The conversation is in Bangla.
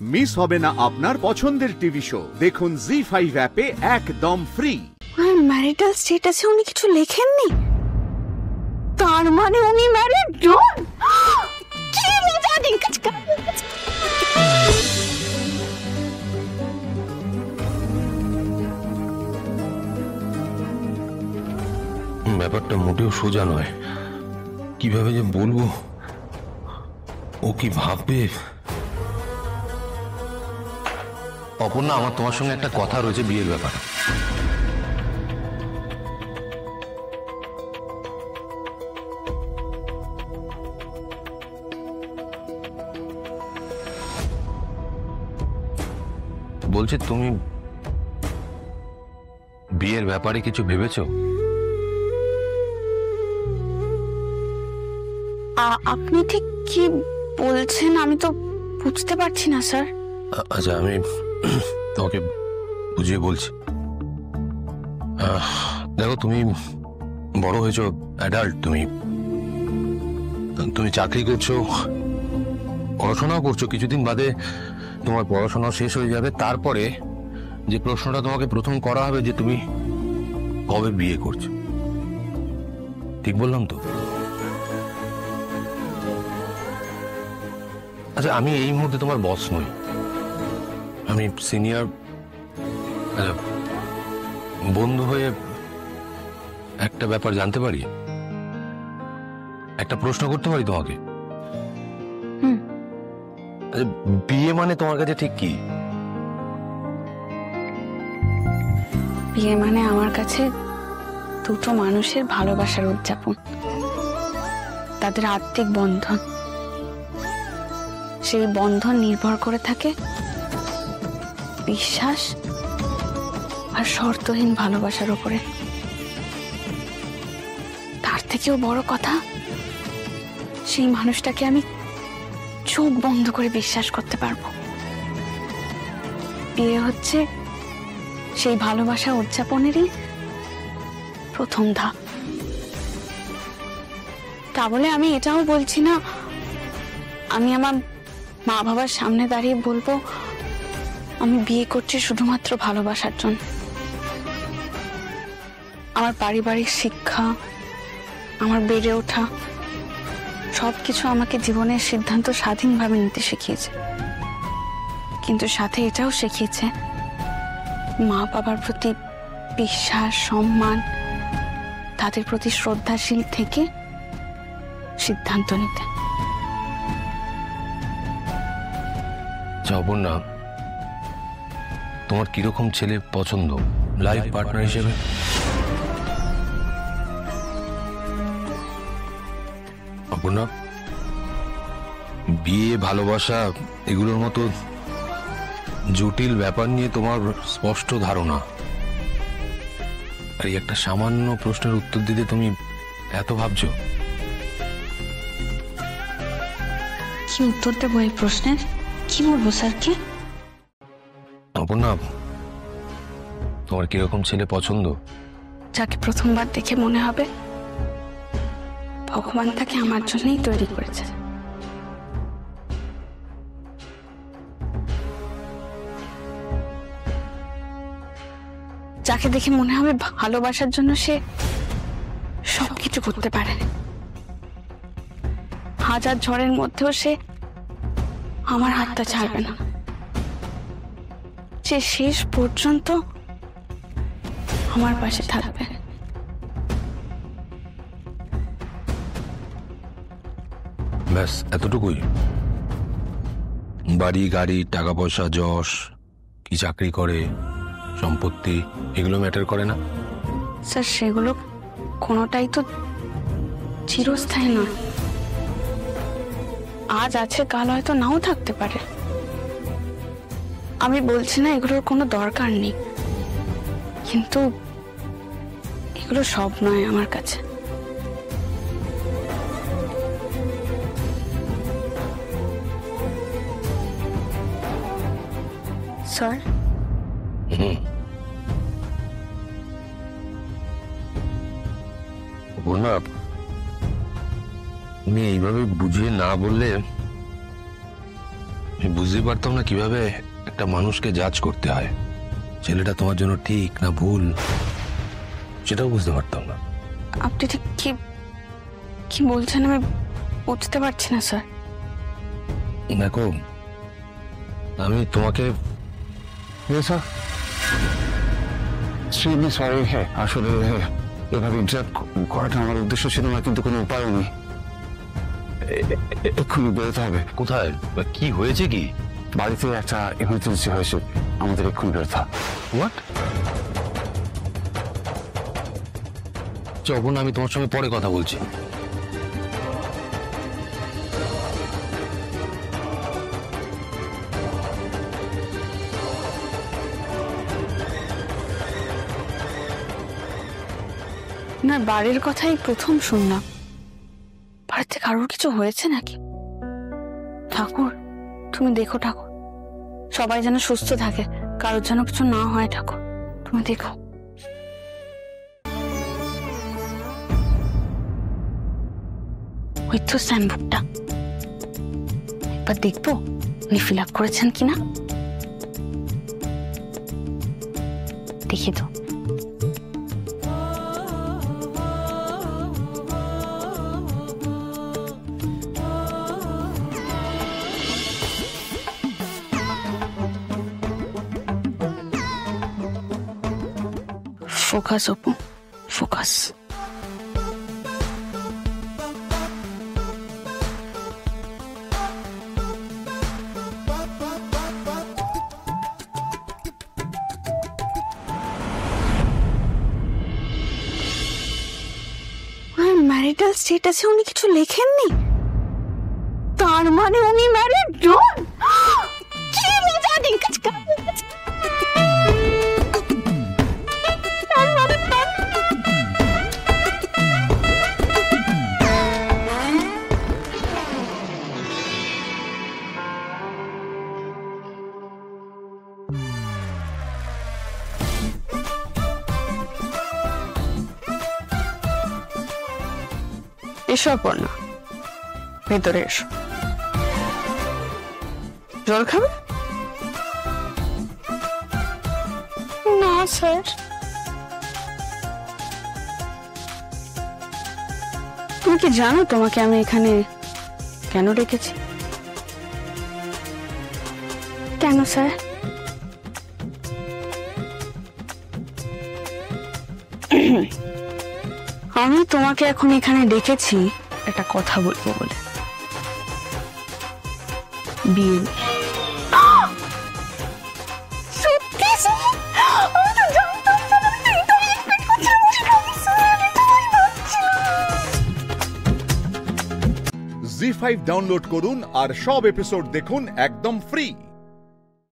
মিস হবে না আপনার পছন্দের টিভি শো। দেখুন জি5 অ্যাপে একদম ফ্রি। ম্যারিটাল স্ট্যাটাসে উনি কিছু লেখেননি, তার মানে উনি ম্যারিড নন। কি মজা দিনকাজ। ব্যাপারটা মোটেও সোজা নয়। কিভাবে যে বলবো, ও কি ভাববে। অপর্ণা, আমার তোমার সঙ্গে একটা কথা রয়েছে বিয়ের ব্যাপারে। বলছি, তুমি বিয়ের ব্যাপারে কিছু ভেবেছো? আপনি ঠিক কি বলছেন আমি তো বুঝতে পারছি না স্যার। আচ্ছা, আমি তোমাকে বুঝিয়ে বলছি। দেখো, তুমি বড় হয়েছো, অ্যাডাল্ট। তুমি চাকরি করছো, পড়াশোনাও করছো। কিছুদিন বাদে তোমার পড়াশোনা শেষ হয়ে যাবে। তারপরে যে প্রশ্নটা তোমাকে প্রথম করা হবে যে তুমি কবে বিয়ে করছো। ঠিক বললাম তো? আচ্ছা, আমি এই মুহূর্তে তোমার বস নই, আমি সিনিয়র। বন্ধু হয়ে একটা ব্যাপার জানতে পারি, একটা প্রশ্ন করতে পারি তোমাকে? বিয়ে মানে তোমার কাছে ঠিক কি? বিয়ে মানে আমার কাছে দুটো মানুষের ভালোবাসার উদযাপন, তাদের আত্মিক বন্ধন। সেই বন্ধন নির্ভর করে থাকে বিশ্বাস আর শর্তহীন ভালোবাসার উপরে। তার থেকেও বড় কথা, সেই মানুষটাকে আমি চোখ বন্ধ করে বিশ্বাস করতে পারবো। বিয়ে হচ্ছে সেই ভালোবাসা উদযাপনেরই প্রথম ধাপ। তা বলে আমি এটাও বলছি না আমি আমার মা বাবার সামনে দাঁড়িয়ে বলবো আমি বিয়ে করছি শুধুমাত্র ভালোবাসার জন্য। আমার পারিবারিক শিক্ষা, আমার বেড়ে ওঠা সবকিছু আমাকে জীবনের সিদ্ধান্ত স্বাধীনভাবে নিতে শিখিয়েছে, কিন্তু সাথে এটাও শিখিয়েছে মা বাবার প্রতি বিশ্বাস, সম্মান, তাদের প্রতি শ্রদ্ধাশীল থেকে সিদ্ধান্ত নিতে। অপর্ণা, তোমার কিরকম ছেলে পছন্দ লাইফ পার্টনার হিসেবে? অপর্ণা, বিয়ে, ভালোবাসা এগুলোর মতো জটিল ব্যাপার নিয়ে তোমার স্পষ্ট ধারণা, আর একটা সামান্য প্রশ্নের উত্তর দিতে তুমি এত ভাবছো। কি উত্তর দেবো এই প্রশ্নের? কি বলবো স্যারকে? অপর্ণা, তোমার কিরকম ছেলে পছন্দ? যাকে প্রথমবার দেখে মনে হবে ভগবান তাকে আমার জন্যই তৈরি করেছে। যাকে দেখে মনে হবে ভালোবাসার জন্য সে সবকিছু করতে পারে, হাজার ঝড়ের মধ্যেও সে আমার হাতটা ছাড়বে না, সে শেষ পর্যন্ত আমার পাশে থাকবে। ব্যাস এতটুকুই? বাড়ি, গাড়ি, টাকা পয়সা, যশ, কি চাকরি করে, সম্পত্তি, এগুলো ম্যাটার করে না? স্যার, সেগুলো কোনোটাই তো চিরস্থায়ী নয়। আজ আছে, কাল হয়তো নাও থাকতে পারে। আমি বলছি না এগুলোর কোনো দরকার নেই, কিন্তু এগুলো সব নয় আমার কাছে। স্যার, না, তুমি এইভাবে বুঝিয়ে না বললে বুঝতে পারতাম না কিভাবে একটা মানুষকে জাজ করতে হয়, ছেলেটা তোমার জন্য ঠিক না ভুল সেটাও বুঝতে পারতাম না। আপনি ঠিক কি কি বলছেন আমি বুঝতে পারছি না স্যার। দেখো আমি তোমাকে সরি, হ্যাঁ আসলে এভাবে ইন্টারাপ্ট করাটা আমার উদ্দেশ্য ছিল না, কিন্তু কোনো উপায় নেই, এক্ষুনি বেরোতে হবে। কোথায় বা কি হয়েছে? কি বাড়িতে একটা এমার্জেন্সি হয়েছে, আমাদের এক্ষুনি বেরোতে হবে। হোয়াট? যখন আমি তোমার সঙ্গে পরে কথা বলছি। না, বাড়ির কথাই প্রথম শুনলাম। বাড়িতে কারোর কিছু হয়েছে নাকি? ঠাকুর তুমি দেখো, ঠাকুর সবাই যেন সুস্থ থাকে, কারোর যেন কিছু না হয়। ঠাকুর তুমি দেখো। ওই তো সাইন বুকটা, একবার দেখবো উনি ফিল আপ করেছেন কিনা। দেখি তো। Focus Apu, focus. ম্যারিটাল স্টেটাসে উনি কিছু লেখেননি, তার মানে উনি ম্যারিড নন। কি মজা দিন এসো অপর্ণা, ভেতরে এসো। জল খাবে? না স্যার। তুমি কি জানো তোমাকে আমি এখানে কেন রেখেছি? কেন স্যার? আমি তোমাকে এখন এখানে ডেকেছি একটা কথা বলবো বলে। বিয়ে। জি5 ডাউনলোড করুন আর সব এপিসোড দেখুন একদম ফ্রি।